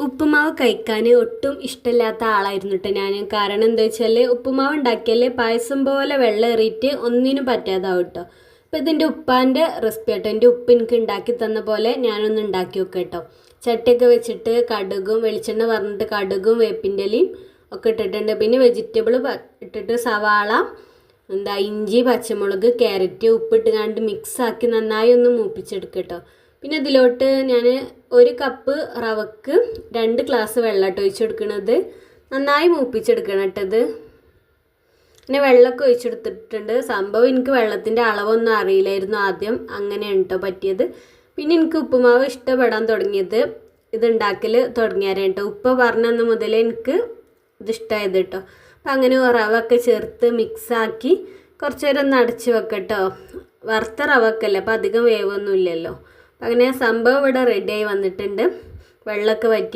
ഉപ്പുമാവ് കഴിക്കാൻ ഒട്ടും ഇഷ്ടമില്ലാത്ത ആളായിരുന്നു കേട്ടോ ഞാൻ. കാരണം എന്താ വെച്ചാൽ ഉപ്പുമാവ് ഉണ്ടാക്കിയാൽ പായസം പോലെ വെള്ളം ഏറിയിട്ട് ഒന്നിനും പറ്റാതാവും കേട്ടോ. അപ്പോൾ ഇതിൻ്റെ ഉപ്പാൻ്റെ റെസിപ്പി കേട്ടോ. എൻ്റെ ഉപ്പ് എനിക്ക് ഉണ്ടാക്കി തന്ന പോലെ ഞാനൊന്ന് ഉണ്ടാക്കി വെക്കാം കേട്ടോ. ചട്ടിയൊക്കെ വെച്ചിട്ട് കടുകും വെളിച്ചെണ്ണ പറഞ്ഞിട്ട് കടുകും വേപ്പിൻ്റെ ഇലയും ഒക്കെ ഇട്ടിട്ടുണ്ട്. പിന്നെ വെജിറ്റബിൾ ഇട്ടിട്ട് സവാള, ഇഞ്ചി, പച്ചമുളക്, ക്യാരറ്റ് ഉപ്പിട്ട് കണ്ട് മിക്സാക്കി നന്നായി ഒന്ന് മൂപ്പിച്ചെടുക്കുക കേട്ടോ. പിന്നെ ഇതിലോട്ട് ഞാൻ 1 കപ്പ് റവക്ക് 2 ഗ്ലാസ് വെള്ളമായിട്ട് ഒഴിച്ചു കൊടുക്കണത്. നന്നായി മൂപ്പിച്ചെടുക്കണം കേട്ടത്. പിന്നെ വെള്ളമൊക്കെ ഒഴിച്ചെടുത്തിട്ടുണ്ട്. സംഭവം എനിക്ക് വെള്ളത്തിൻ്റെ അളവൊന്നും അറിയില്ലായിരുന്നു ആദ്യം. അങ്ങനെയാണ് കേട്ടോ പറ്റിയത്. പിന്നെ എനിക്ക് ഉപ്പുമാവ് ഇഷ്ടപ്പെടാൻ തുടങ്ങിയത് ഇതുണ്ടാക്കൽ തുടങ്ങിയാരേ കേട്ടോ. ഉപ്പ പറഞ്ഞന്ന് മുതലേ എനിക്ക് ഇതിഷ്ടമായത് കേട്ടോ. അപ്പം അങ്ങനെ റവ ഒക്കെ ചേർത്ത് മിക്സാക്കി കുറച്ച് നേരം ഒന്ന് അടച്ച് വെക്കട്ടോ. വറുത്ത റവ ഒക്കെ അല്ലേ, അപ്പം അധികം വേവൊന്നും ഇല്ലല്ലോ. അങ്ങനെ സംഭവം ഇവിടെ റെഡിയായി വന്നിട്ടുണ്ട്. വെള്ളമൊക്കെ വറ്റി